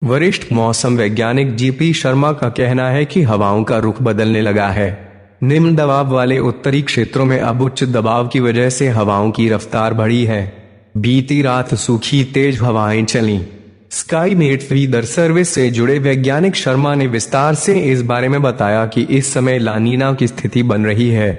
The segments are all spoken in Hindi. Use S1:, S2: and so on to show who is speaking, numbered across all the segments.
S1: वरिष्ठ मौसम वैज्ञानिक जीपी शर्मा का कहना है कि हवाओं का रुख बदलने लगा है। निम्न दबाव वाले उत्तरी क्षेत्रों में अब उच्च दबाव की वजह से हवाओं की रफ्तार बढ़ी है। बीती रात सूखी तेज हवाएं चलीं। स्काईमेट वेदर सर्विस से जुड़े वैज्ञानिक शर्मा ने विस्तार से इस बारे में बताया कि इस समय लानीना की स्थिति बन रही है।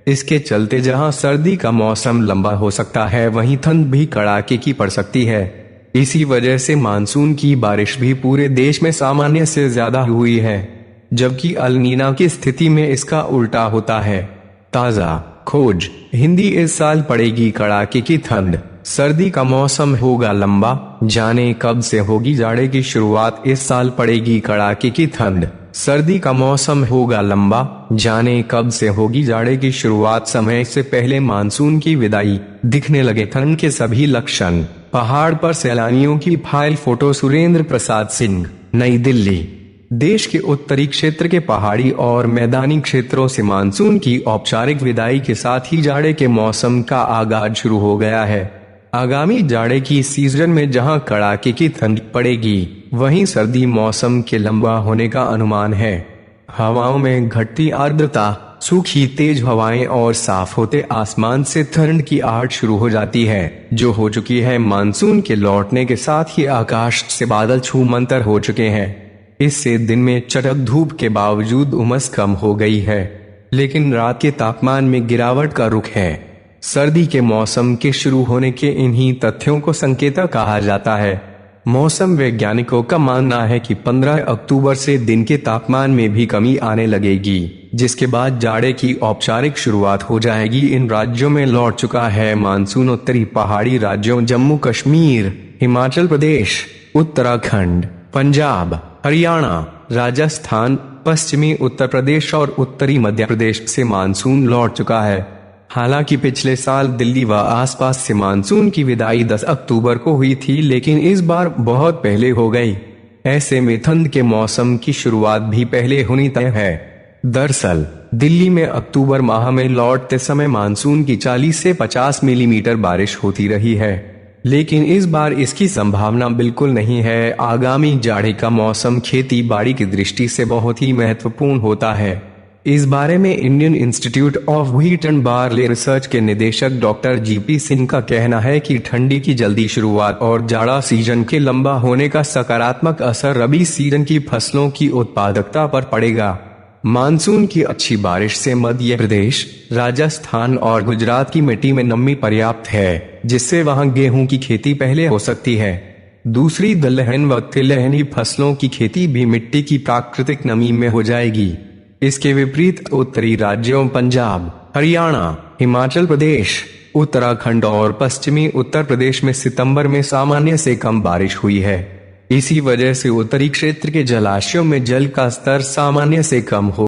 S1: इसके चलते जहां सर्दी का मौसम लंबा हो सकता है, वहीं ठंड भी कड़ाके की पड़ सकती है। इसी वजह से मानसून की बारिश भी पूरे देश में सामान्य से ज्यादा हुई है, जबकि अल नीना की स्थिति में इसका उल्टा होता है। ताजा खोज हिंदी। इस साल पड़ेगी कड़ाके की ठंड, सर्दी का मौसम होगा लंबा, जाने कब से होगी जाड़े की शुरुआत। इस साल पड़ेगी कड़ाके की ठंड, सर्दी का मौसम होगा लंबा, जाने कब से होगी जाड़े की शुरुआत। समय से पहले मानसून की विदाई, दिखने लगे ठंड के सभी लक्षण। पहाड़ पर सैलानियों की फाइल फोटो। सुरेंद्र प्रसाद सिंह, नई दिल्ली। देश के उत्तरी क्षेत्र के पहाड़ी और मैदानी क्षेत्रों से मानसून की औपचारिक विदाई के साथ ही जाड़े के मौसम का आगाज शुरू हो गया है। आगामी जाड़े की सीजन में जहां कड़ाके की ठंड पड़ेगी, वहीं सर्दी मौसम के लंबा होने का अनुमान है। हवाओं में घटती आर्द्रता, सूखी तेज हवाएं और साफ होते आसमान से ठंड की आहट शुरू हो जाती है, जो हो चुकी है। मानसून के लौटने के साथ ही आकाश से बादल छूमंतर हो चुके हैं। इससे दिन में चटक धूप के बावजूद उमस कम हो गई है, लेकिन रात के तापमान में गिरावट का रुख है। सर्दी के मौसम के शुरू होने के इन्हीं तथ्यों को संकेत कहा जाता है। मौसम वैज्ञानिकों का मानना है कि 15 अक्टूबर से दिन के तापमान में भी कमी आने लगेगी, जिसके बाद जाड़े की औपचारिक शुरुआत हो जाएगी। इन राज्यों में लौट चुका है मानसून। उत्तरी पहाड़ी राज्यों जम्मू कश्मीर, हिमाचल प्रदेश, उत्तराखंड, पंजाब, हरियाणा, राजस्थान, पश्चिमी उत्तर प्रदेश और उत्तरी मध्य प्रदेश से मानसून लौट चुका है। हालांकि पिछले साल दिल्ली व आसपास से मानसून की विदाई 10 अक्टूबर को हुई थी, लेकिन इस बार बहुत पहले हो गई। ऐसे में ठंड के मौसम की शुरुआत भी पहले होनी तय है। दरअसल दिल्ली में अक्टूबर माह में लौटते समय मानसून की 40 से 50 मिलीमीटर बारिश होती रही है, लेकिन इस बार इसकी संभावना बिल्कुल नहीं है। आगामी जाड़े का मौसम खेती बाड़ी की दृष्टि से बहुत ही महत्वपूर्ण होता है। इस बारे में Indian institute of wheat and barley research के निदेशक डॉक्टर जीपी सिंह का कहना है कि ठंडी की जल्दी शुरुआत और जाड़ा सीजन के लंबा होने का सकारात्मक असर रबी सीजन की फसलों की उत्पादकता पर पड़ेगा। मानसून की अच्छी बारिश से मध्य प्रदेश, राजस्थान और गुजरात की मिट्टी में नमी पर्याप्त है, जिससे वहां गेहूं की खेती पहले हो सकती है। दूसरी दलहन व तिलहनी फसलों की खेती भी मिट्टी की प्राकृतिक नमी में हो जाएगी। इसके विपरीत उत्तरी राज्यों पंजाब, हरियाणा, हिमाचल प्रदेश, उत्तराखंड और पश्चिमी उत्तर प्रदेश में सितंबर में सामान्य से कम बारिश हुई है। इसी वजह से उत्तरी क्षेत्र के जलाशयों में जल का स्तर सामान्य से कम हो